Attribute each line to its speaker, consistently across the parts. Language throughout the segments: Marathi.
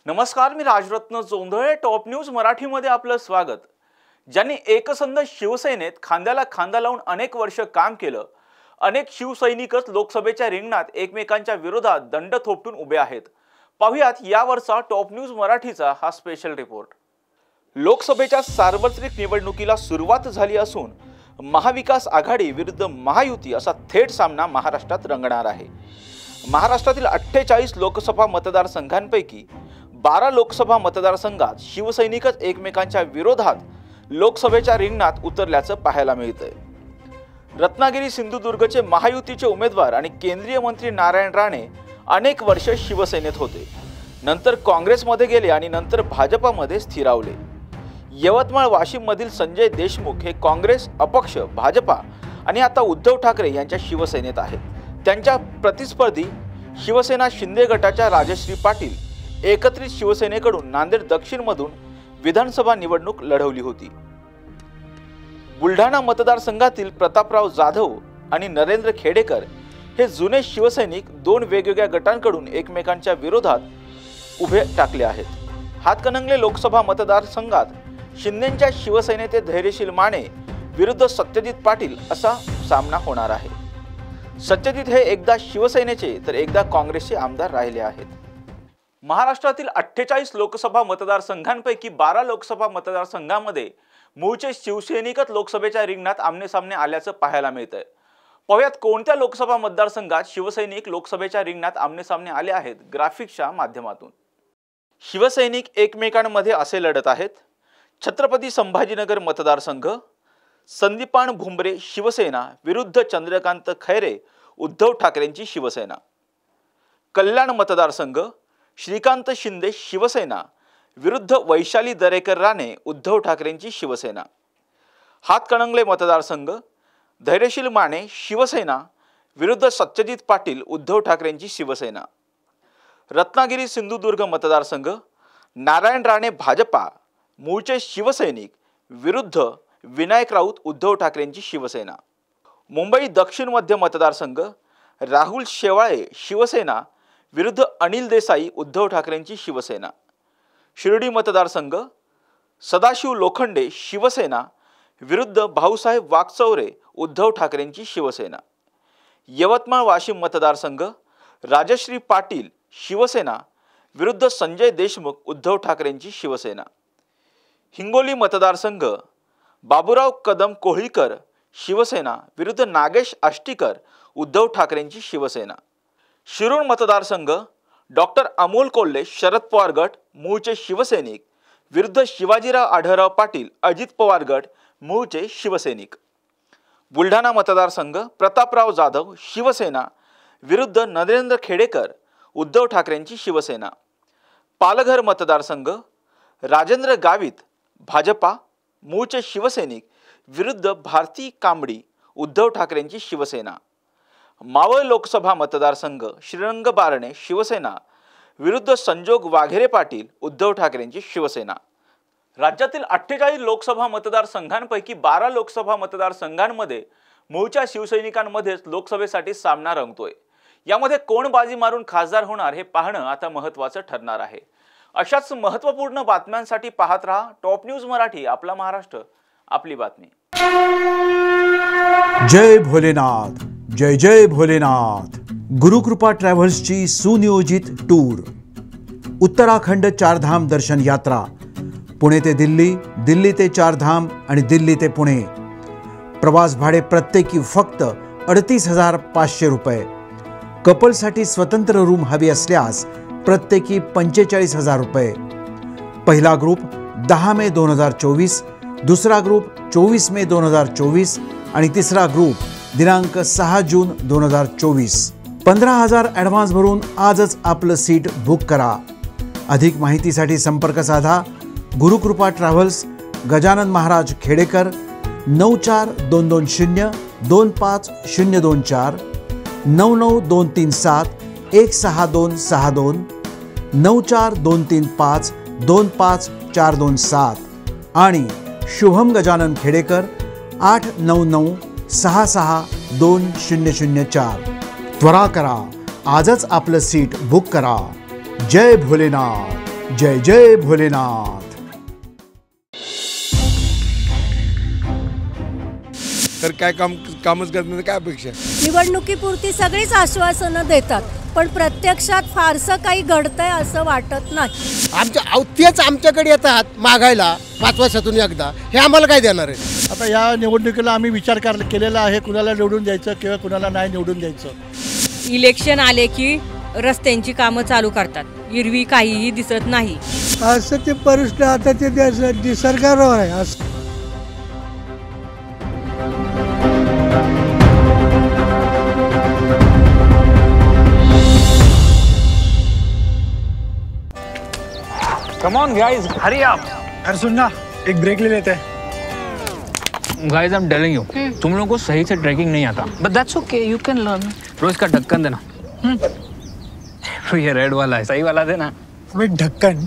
Speaker 1: नमस्कार, मी राजरत्न जोंधळे. टॉप न्यूज मराठीमध्ये आपलं स्वागत. ज्यांनी एकसंध शिवसेनेत खांद्याला खांदा लावून अनेक वर्ष काम केलं, अनेक शिवसैनिकच लोकसभेच्या रिंगणात एकमेकांच्या विरोधात दंड थोपटून उभे आहेत. पाहुयात यावरचा टॉप न्यूज मराठीचा हा स्पेशल रिपोर्ट. लोकसभेच्या सार्वत्रिक निवडणुकीला सुरुवात झाली असून महाविकास आघाडी विरुद्ध महायुती असा थेट सामना महाराष्ट्रात रंगणार आहे. महाराष्ट्रातील 48 लोकसभा मतदारसंघांपैकी 12 लोकसभा मतदारसंघात शिवसैनिकच एकमेकांच्या विरोधात लोकसभेच्या रिंगणात उतरल्याचं पाहायला मिळतंय. रत्नागिरी सिंधुदुर्गचे महायुतीचे उमेदवार आणि केंद्रीय मंत्री नारायण राणे अनेक वर्ष शिवसेनेत होते. नंतर काँग्रेसमध्ये गेले आणि नंतर भाजपामध्ये स्थिरावले. यवतमाळ वाशिम मधील संजय देशमुख हे काँग्रेस, अपक्ष, भाजपा आणि आता उद्धव ठाकरे यांच्या शिवसेनेत आहेत. त्यांच्या प्रतिस्पर्धी शिवसेना शिंदे गटाच्या राजश्री पाटील एकत्रित शिवसेनेकडून नांदेड दक्षिण मधून विधानसभा निवडणूक लढवली होती. बुलढाणा मतदारसंघातील प्रतापराव जाधव आणि नरेंद्र खेडेकर हे जुने शिवसैनिक दोन वेगवेगळ्या गटांकडून एकमेकांच्या विरोधात उभे टाकले आहेत. हातकणंगले लोकसभा मतदारसंघात शिंदेच्या शिवसेनेचे धैर्यशील माने विरुद्ध सत्यजित पाटील असा सामना होणार आहे. सत्यजित हे एकदा शिवसेनेचे तर एकदा काँग्रेसचे आमदार राहिले आहेत. महाराष्ट्रातील 48 लोकसभा मतदारसंघांपैकी 12 लोकसभा मतदारसंघांमध्ये मूळचे शिवसैनिकच लोकसभेच्या रिंगणात आमनेसामने आल्याचं पाहायला मिळतंय. पाहुयात कोणत्या लोकसभा मतदारसंघात शिवसैनिक लोकसभेच्या रिंगणात आमनेसामने आले आहेत ग्राफिक्सच्या माध्यमातून. शिवसैनिक एकमेकांमध्ये असे लढत आहेत. छत्रपती संभाजीनगर मतदारसंघ, संदीपान भुमरे शिवसेना विरुद्ध चंद्रकांत खैरे उद्धव ठाकरेंची शिवसेना. कल्याण मतदारसंघ, श्रीकांत शिंदे शिवसेना विरुद्ध वैशाली दरेकर राणे उद्धव ठाकरेंची शिवसेना. हातकणंगले मतदारसंघ, धैर्यशील माने शिवसेना विरुद्ध सत्यजित पाटील उद्धव ठाकरेंची शिवसेना. रत्नागिरी सिंधुदुर्ग मतदारसंघ, नारायण राणे भाजपा मूळचे शिवसैनिक विरुद्ध विनायक राऊत उद्धव ठाकरेंची शिवसेना. मुंबई दक्षिण मध्य मतदारसंघ, राहुल शेवाळे शिवसेना विरुद्ध अनिल देसाई उद्धव ठाकरेंची शिवसेना. शिर्डी मतदारसंघ, सदाशिव लोखंडे शिवसेना विरुद्ध भाऊसाहेब वाकचौरे उद्धव ठाकरेंची शिवसेना. यवतमाळ वाशिम मतदारसंघ, राजश्री पाटील शिवसेना विरुद्ध संजय देशमुख उद्धव ठाकरेंची शिवसेना. हिंगोली मतदारसंघ, बाबूराव कदम कोळीकर शिवसेना विरुद्ध नागेश आष्टीकर उद्धव ठाकरेंची शिवसेना. शिरूर मतदारसंघ, डॉक्टर अमोल कोल्हे शरद पवार गट मूळचे शिवसैनिक विरुद्ध शिवाजीराव आढळराव पाटील अजित पवार गट मूळचे शिवसैनिक. बुलढाणा मतदारसंघ, प्रतापराव जाधव शिवसेना विरुद्ध नरेंद्र खेडेकर उद्धव ठाकरेंची शिवसेना. पालघर मतदारसंघ, राजेंद्र गावित भाजपा मूळचे शिवसैनिक विरुद्ध भारती कांबडी उद्धव ठाकरेंची शिवसेना. मावळ लोकसभा मतदारसंघ, श्रीरंग बारणे शिवसेना विरुद्ध संजोग वाघेरे पाटील उद्धव ठाकरेंची शिवसेना. राज्यातील 48 लोकसभा मतदारसंघांपैकी 12 लोकसभा मतदारसंघांमध्ये मूळच्या शिवसैनिकांमध्येच लोकसभेसाठी सामना रंगतोय. यामध्ये कोण बाजी मारून खासदार होणार हे पाहणं आता महत्त्वाचं ठरणार आहे. अशाच महत्त्वपूर्ण बातम्यांसाठी पाहत रहा टॉप न्यूज मराठी. आपला महाराष्ट्र, आपली बातमी.
Speaker 2: जय भोलेनाथ, जय जय भोलेनाथ. गुरुकृपा ट्रॅव्हल्सची सुनियोजित टूर. उत्तराखंड चारधाम दर्शन यात्रा. पुणे ते दिल्ली, दिल्ली ते चारधाम आणि दिल्ली ते पुणे. प्रवास भाडे प्रत्येकी फक्त 38,500 रुपये. कपलसाठी स्वतंत्र रूम हवी असल्यास प्रत्येकी 45,000 रुपये. पहिला ग्रुप 10 मे 2024, दुसरा ग्रुप 24 मे 2024 आणि तिसरा ग्रुप दिनांक 6 जून 2024. 15,000 ॲडव्हान्स भरून आजच आपलं सीट बुक करा. अधिक माहितीसाठी संपर्क साधा. गुरुकृपा ट्रॅव्हल्स, गजानन महाराज खेडेकर, 9422025024, 9923716262, 9423525427 आणि शुभम गजानन खेडेकर 8996622004. त्वरा करा, आजच आपलं सीट बुक करा. जय भोलेनाथ. जय जय भोलेनाथ।
Speaker 3: तर काय कामच करत नाही, काय अपेक्षा?
Speaker 4: निवडणुकीपुरती सगळीच आश्वासनं देतात, पण प्रत्यक्षात फारसं काही घडतंय असं वाटत नाही।
Speaker 5: तेच आमच्याकडे येतात मागायला 5 वर्षातून एकदा, हे आम्हाला काय देणार आहे?
Speaker 6: आता या निवडणुकीला आम्ही विचार केलेला आहे, कुणाला निवडून द्यायचं किंवा कुणाला नाही निवडून द्यायचं।
Speaker 7: इलेक्शन आले की रस्त्यांची कामं चालू करतात, एरवी काहीही दिसत नाही।
Speaker 6: असं ते परिस्थिती आता ते सरकारवर आहे।
Speaker 8: Come on guys, hurry up.
Speaker 6: अरे सुन ना, एक ब्रेक ले लेते हैं।
Speaker 8: Guys, I'm telling you, तुम लोगों को सही से ट्रैकिंग नहीं आता। But that's okay, you can learn. रोज का ढक्कन देना। तो ये रेड वाला है, सही वाला देना।
Speaker 6: अबे ढक्कन,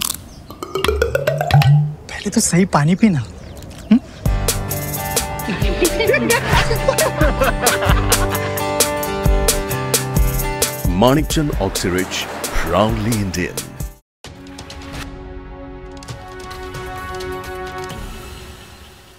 Speaker 6: पहले तो सही पानी पीना।
Speaker 9: Manikchand Oxyrich, proudly Indian.